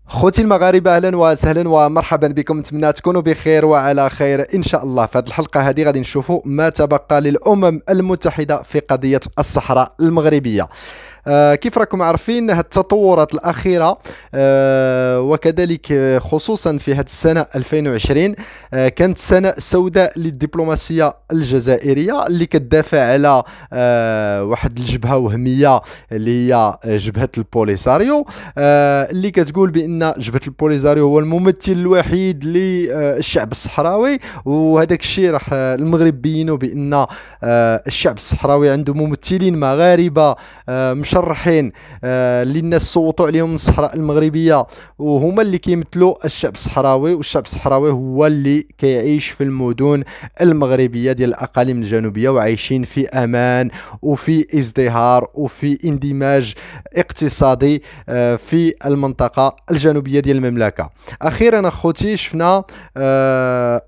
خوتي المغاربه، اهلا وسهلا ومرحبا بكم. نتمنى تكونوا بخير وعلى خير ان شاء الله. في هذه الحلقه هذه غادي نشوفوا ما تبقى للامم المتحده في قضيه الصحراء المغربيه. كيف راكم عارفين هاد التطورات الأخيرة، وكذلك خصوصا في هذه السنة 2020 كانت سنة سوداء للدبلوماسية الجزائرية اللي كتدافع على واحد الجبهة وهمية اللي هي جبهة البوليساريو، اللي كتقول بأن جبهة البوليساريو هو الممثل الوحيد للشعب الصحراوي. وهذاك الشيء راح المغرب بينوا بأن الشعب الصحراوي عنده ممثلين مغاربة مشرحين اللي الناس صوتوا عليهم من الصحراء المغربيه، وهما اللي كيمثلوا الشعب الصحراوي. والشعب الصحراوي هو اللي كيعيش في المدن المغربيه ديال الاقاليم الجنوبيه، وعايشين في امان وفي ازدهار وفي اندماج اقتصادي في المنطقه الجنوبيه ديال المملكه. اخيرا اخوتي شفنا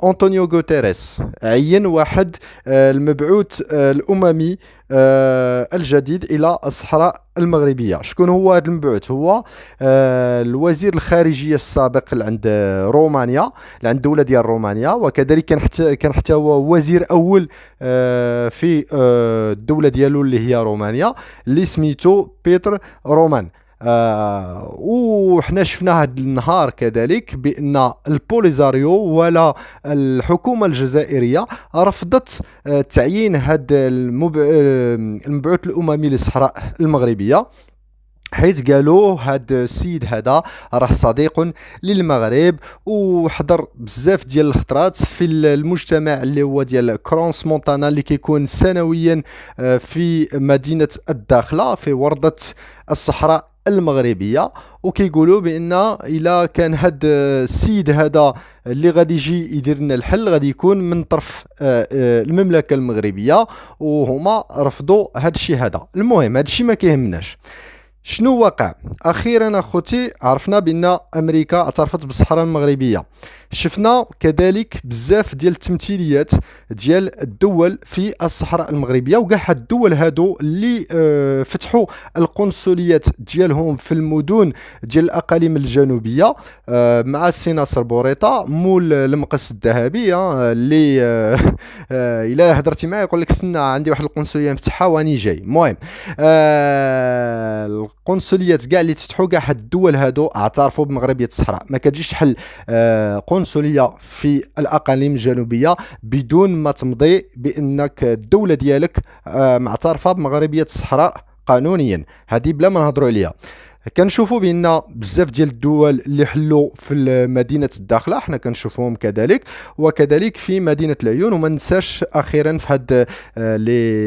أنطونيو غوتيريس عين واحد المبعوث الاممي الجديد الى الصحراء المغربيه. شكون هو هذا المبعوث؟ هو الوزير الخارجيه السابق اللي عند رومانيا، اللي عند الدوله ديال رومانيا، وكذلك كان حتى هو وزير اول في الدوله ديالو اللي هي رومانيا، اللي سميتو بيتر رومان. وحنا شفنا هذا النهار كذلك بان البوليزاريو ولا الحكومه الجزائريه رفضت تعيين هذا المبعوث الاممي للصحراء المغربيه، حيث قالوا هاد السيد هذا راه صديق للمغرب وحضر بزاف ديال الخطرات في المجتمع اللي هو ديال كرونس مونتانا اللي كيكون سنويا في مدينة الداخلة في وردة الصحراء المغربيه. وكيقولوا بان الا كان هاد السيد هذا اللي غادي يجي يدير لنا الحل غادي يكون من طرف المملكه المغربيه، وهما رفضوا هاد الشيء هذا. المهم هاد الشيء ما كيهمناش. شنو وقع؟ اخيرا اخوتي عرفنا بان امريكا اعترفت بالصحراء المغربيه. شفنا كذلك بزاف ديال التمثيليات ديال الدول في الصحراء المغربيه، وكاع هاد الدول هادو اللي فتحوا القنصليات ديالهم في المدن ديال الاقاليم الجنوبيه، مع السي ناصر بوريطه مول المقص الذهبي، اللي الا هضرتي معاه يقول لك استنى عندي واحد القنصليه مفتحها واني جاي. المهم القنصليات كاع اللي تفتحوا كاع هاد الدول هادو اعترفوا بمغربيه الصحراء. ما كتجيش تحل قنصليه في الاقاليم الجنوبيه بدون ما تمضي بانك الدوله ديالك معترفه بمغربيه الصحراء قانونيا. هذه بلا ما نهضروا عليها. كنشوفوا بان بزاف ديال الدول اللي حلوا في مدينه الداخله حنا كنشوفوهم كذلك، وكذلك في مدينه العيون. وما ننساش اخيرا في هاد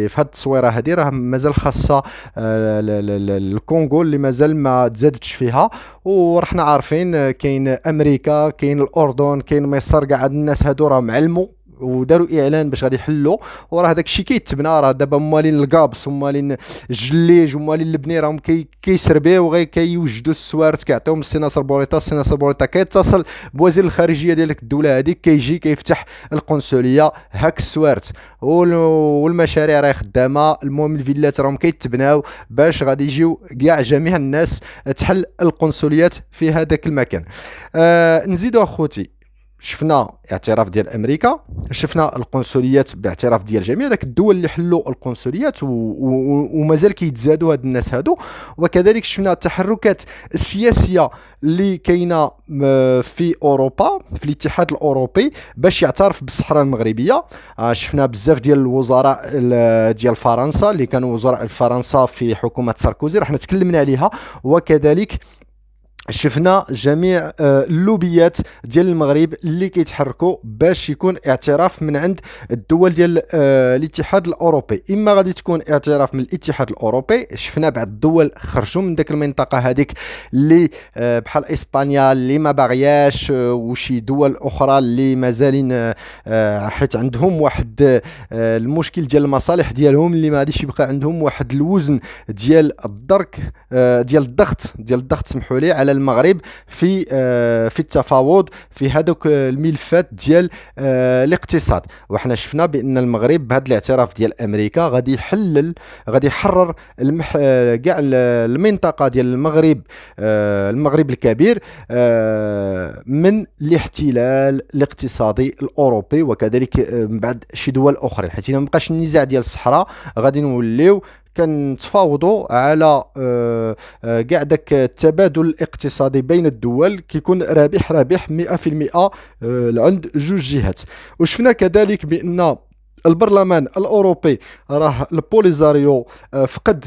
في هاد التصويره هذه راه مازال خاصه الكونغو اللي مازال ما تزادتش فيها. ورحنا عارفين كاين امريكا، كاين الاردن، كاين مصر، كاع هاد الناس هادو راهم علموا وداروا اعلان باش غادي يحلوا، وراه داك الشيء كيتبنى. راه دابا مالين القابص ومالين الجليج ومالين البني راهم كيسربيو وغير كيوجدوا السوارت كيعطيهم السي ناصر بوريطه. السي ناصر بوريطه كيتصل بوزير الخارجيه ديالك الدوله هذيك، كيجي كيفتح القنصليه هاك السوارت، والمشاريع راهي خدامه. المهم الفيلات راهم كيتبناو باش غادي يجيو كاع جميع الناس تحل القنصليات في هذاك المكان. نزيدوا اخوتي، شفنا اعتراف ديال امريكا، شفنا القنصليات باعتراف ديال جميع داك الدول اللي حلوا القنصليات، ومازال كيتزادوا هاد الناس هادو. وكذلك شفنا التحركات السياسيه اللي كاينه في اوروبا، في الاتحاد الاوروبي، باش يعترف بالصحراء المغربيه. شفنا بزاف ديال الوزراء ديال فرنسا اللي كانوا وزراء فرنسا في حكومه ساركوزي، رحنا تكلمنا عليها. وكذلك شفنا جميع اللوبيات ديال المغرب اللي كيتحركوا باش يكون اعتراف من عند الدول ديال الاتحاد الاوروبي. اما غادي تكون اعتراف من الاتحاد الاوروبي، شفنا بعض الدول خرجوا من داك المنطقه هذيك اللي بحال اسبانيا اللي ما باغياش، وشي دول اخرى اللي مازالين حيت عندهم واحد المشكل ديال المصالح ديالهم اللي ما غاديش يبقى عندهم واحد الوزن ديال الدرك ديال الضغط سمحوا لي على على المغرب في التفاوض في هذوك الملفات ديال الاقتصاد. وحنا شفنا بان المغرب بهذا الاعتراف ديال امريكا غادي يحرر كاع المنطقه ديال المغرب الكبير من الاحتلال الاقتصادي الاوروبي، وكذلك من بعد شي دول اخرى، حيت ما بقاش النزاع ديال الصحراء غادي نوليو كنتفاوضوا على كاع داك التبادل الاقتصادي بين الدول كيكون رابح 100% عند جوج جهات. وشفنا كذلك بان البرلمان الاوروبي راه البوليزاريو فقد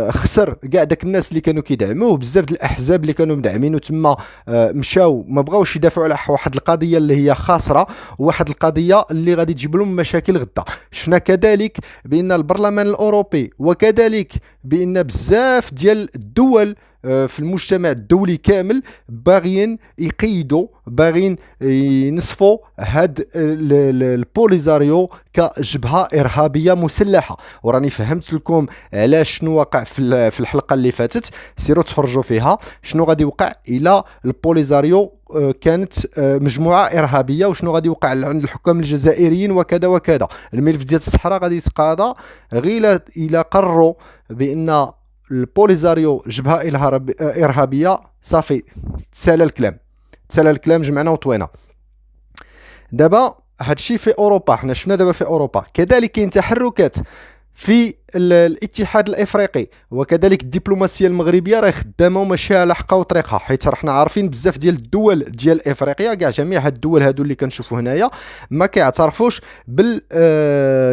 خسر كاع داك الناس اللي كانوا كيدعموه، بزاف ديال الاحزاب اللي كانوا مدعمينه تما مشاو ما بغاوش يدافعوا على واحد القضيه اللي هي خاسره، وواحد القضيه اللي غادي تجيب لهم مشاكل غدا. شفنا كذلك بان البرلمان الاوروبي وكذلك بان بزاف ديال الدول في المجتمع الدولي كامل باغيين يقيدوا، باغيين ينصفوا هاد البوليزاريو كجبهه ارهابيه مسلحه. وراني فهمت لكم علاش شنو وقع في الحلقه اللي فاتت، سيروا تفرجوا فيها شنو غادي يوقع الى البوليزاريو كانت مجموعه ارهابيه، وشنو غادي يوقع عند الحكام الجزائريين وكذا وكذا. الملف ديال الصحراء غادي يتقاضى غير الى قرروا بان البوليزاريو جبهه ارهابيه، صافي تسالى الكلام جمعنا وطوينا. دابا هادشي في اوروبا، حنا شفنا دابا في اوروبا كذلك كاين تحركات في الاتحاد الافريقي، وكذلك الدبلوماسيه المغربيه راه خدامه وماشيه على حقها وطريقها، حيت رحنا عارفين بزاف ديال الدول ديال افريقيا، كاع جميع هاد الدول هادو اللي كنشوفوا هنايا ما كيعترفوش بال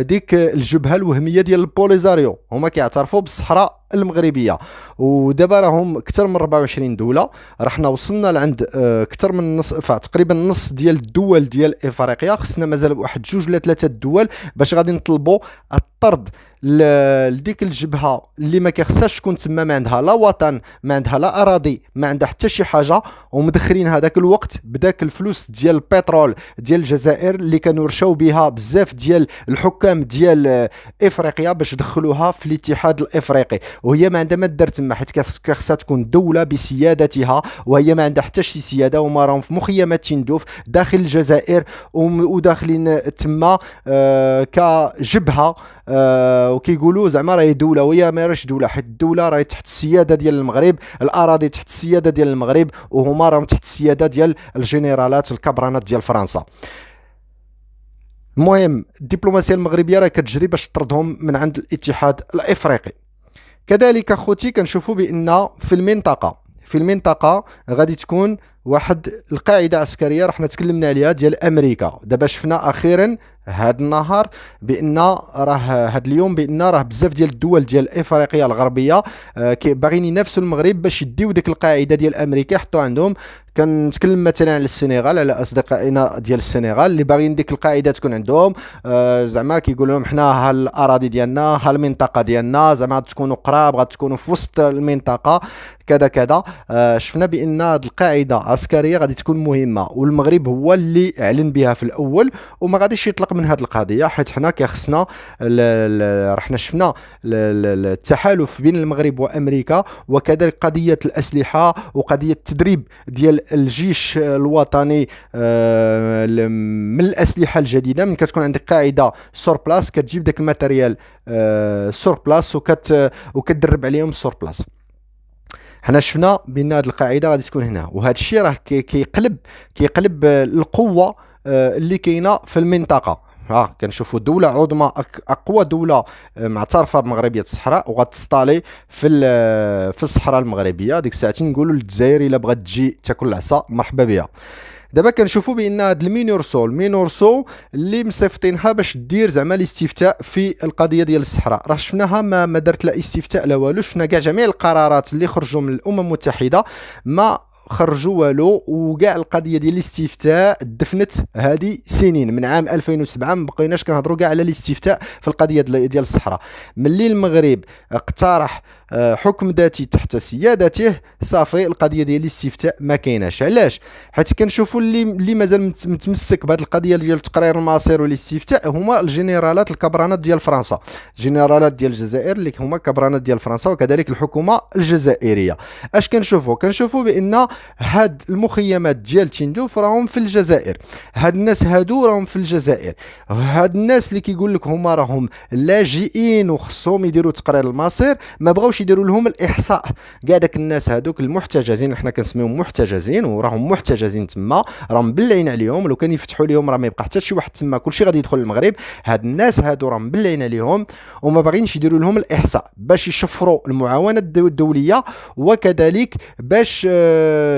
ديك الجبهه الوهميه ديال البوليزاريو، هما كيعترفوا بالصحراء المغربيه. ودابا راهم اكثر من 24 دوله، رحنا وصلنا لعند اكثر من نص، تقريبا نص ديال الدول ديال افريقيا، خصنا مازال واحد جوج ولا ثلاثه الدول باش غادي نطلبوا الطرد لديك الجبهه اللي ما كيخصهاش تكون تما، ما عندها لا وطن، ما عندها لا اراضي، ما عندها حتى شي حاجه، ومدخرين هذاك الوقت بداك الفلوس ديال البترول ديال الجزائر اللي كانوا رشاو بها بزاف ديال الحكام ديال افريقيا باش دخلوها في الاتحاد الافريقي، وهي ما عندها ما دار تما، حيت كيخصها تكون دوله بسيادتها، وهي ما عندها حتى شي سياده، وما راهم في مخيمات تندوف داخل الجزائر وداخلين تما كجبهه، وكيقولوا زعما راهي دوله، وهي ما راهيش دوله، حيت الدوله راهي تحت السياده ديال المغرب، الاراضي تحت السياده ديال المغرب، وهما راهم تحت السياده ديال الجنرالات الكبرانات ديال فرنسا. المهم الدبلوماسيه المغربيه راه كتجري باش تطردهم من عند الاتحاد الافريقي. كذلك اخوتي كنشوفوا بان في المنطقه غادي تكون واحد القاعده عسكريه رحنا تكلمنا عليها ديال امريكا. دابا شفنا اخيرا هاد النهار بان راه هاد اليوم بان راه بزاف ديال الدول ديال افريقيا الغربيه باغيين ينافسوا المغرب باش يديو ديك القاعده ديال امريكا يحطوا عندهم. كنتكلم مثلا على السنغال، على اصدقائنا ديال السنغال اللي باغيين ديك القاعده تكون عندهم، زعما كيقولوا لهم حنا ها الاراضي ديالنا، ها المنطقه ديالنا، زعما تكونوا قراب، غتكونوا في وسط المنطقه كذا كذا. شفنا بان هاد القاعده عسكريه غادي تكون مهمه، والمغرب هو اللي اعلن بها في الاول، وما غاديش يطلق من هاد القضيه، حيت حنا كيخصنا رحنا شفنا التحالف بين المغرب وامريكا، وكذلك قضيه الاسلحه وقضيه التدريب ديال الجيش الوطني من الاسلحه الجديده. من كتكون عندك قاعده سور بلاس كتجيب داك الماتيريال سور بلاس وكتدرب عليهم سور بلاس. حنا شفنا بان هذه القاعده غادي تكون هنا، وهذا الشيء راه كيقلب القوه اللي كاينه في المنطقه. كنشوفوا دوله عظمى، اقوى دوله معترفه بمغربيه الصحراء وغتستالي في الصحراء المغربيه. ديك الساعتين نقولوا للجزائر الا بغات تجي تاكل العصا مرحبا بها. دابا كنشوفوا بان هاد المينورسو اللي مصيفطينها باش دير زعما الاستفتاء في القضيه ديال الصحراء، راه شفناها ما دارت لا استفتاء لا والو. شفنا كاع جميع القرارات اللي خرجوا من الامم المتحده ما خرجوا والو، وكاع القضيه ديال الاستفتاء دفنت هذه سنين. من عام 2007 ما بقيناش كنهضروا كاع على الاستفتاء في القضيه ديال الصحراء. ملي المغرب اقترح حكم ذاتي تحت سيادته، صافي القضيه ديال الاستفتاء ما كايناش. علاش؟ حيت كنشوفوا اللي مازال متمسك بهذه القضيه ديال تقرير المصير والاستفتاء هما الجنرالات الكبرانات ديال فرنسا، الجنرالات ديال الجزائر اللي هما كبرانات ديال فرنسا، وكذلك الحكومه الجزائريه. اش كنشوفوا بان هاد المخيمات ديال تندوف راهم في الجزائر، هاد الناس هادو راهم في الجزائر، هاد الناس اللي كيقول لك هما راهم لاجئين وخصهم يديروا تقرير المصير ما بغاوش يديروا لهم الاحصاء. كاع داك الناس هادوك المحتجزين، حنا كنسميهم محتجزين وراهم محتجزين تما، راهم مبلعين عليهم، لو كان يفتحوا لهم راه ما يبقى حتى شي واحد تما، كلشي غادي يدخل للمغرب. هاد الناس هادو راهم مبلعين عليهم وما باغينش يديروا لهم الاحصاء باش يشفروا المعاونه الدوليه، وكذلك باش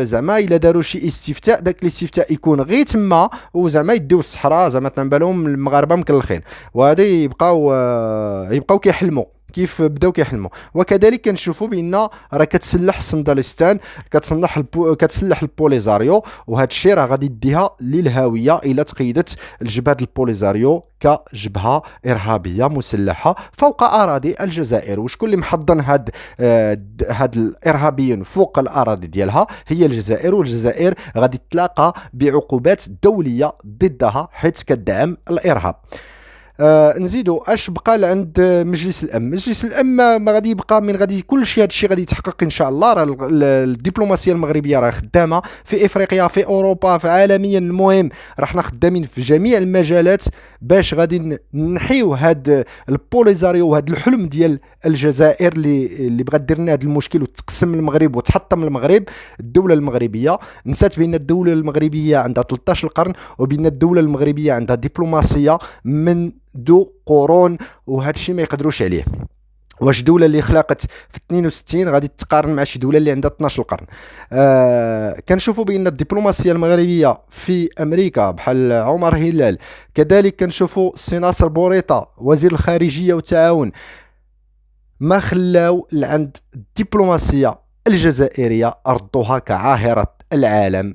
زعما الا داروا شي استفتاء داك الاستفتاء يكون غير تما، وزعما يديو الصحراء زعما تنبان لهم المغاربه مكلخين، وهذا يبقاو كيحلموا كيف بداو كيحلموا. وكذلك كنشوفوا بان راه كتسلح السندالستان، كتسلح البوليزاريو، وهذا الشيء راه غادي يديها للهاويه الا تقيدت الجبهه البوليزاريو كجبهه ارهابيه مسلحه فوق اراضي الجزائر. وشكون اللي محضن هاد الارهابيين فوق الاراضي ديالها؟ هي الجزائر، والجزائر غادي تلاقى بعقوبات دوليه ضدها حيث كتدعم الارهاب. نزيدوا اش بقى عند مجلس الامن. مجلس الامن ما غادي يبقى من غادي كل شيء، هذا الشيء غادي يتحقق ان شاء الله. راه الدبلوماسيه المغربيه راه خدامه في افريقيا، في اوروبا، في عالميا. المهم راه حنا خدامين في جميع المجالات باش غادي نحيو هاد البوليزاريو وهاد الحلم ديال الجزائر اللي بغات دير لنا هذا المشكل وتقسم المغرب وتحطم المغرب. الدوله المغربيه نسات بان الدوله المغربيه عندها 13 قرن، وبان الدوله المغربيه عندها دبلوماسيه من ذو قرون، وهذا الشيء ما يقدروش عليه. واش دولة اللي خلقت في 62 غادي تقارن مع شي دولة اللي عندها 12 قرن؟ كنشوفوا بان الدبلوماسية المغربية في امريكا بحال عمر هلال، كذلك كنشوفوا السي ناصر بوريطة وزير الخارجية والتعاون، ما خلاو لعند الدبلوماسية الجزائرية، ردوها كعاهرة العالم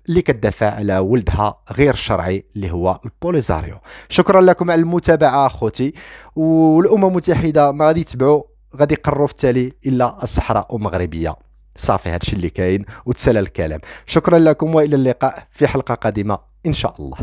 اللي كتدافع على ولدها غير شرعي اللي هو البوليزاريو. شكرا لكم على المتابعة اخوتي، والامم المتحدة ما غادي يتبعوا، غادي يقرروا في التالي الا الصحراء مغربية. صافي هادشي اللي كاين وتسالى الكلام. شكرا لكم والى اللقاء في حلقة قادمة ان شاء الله.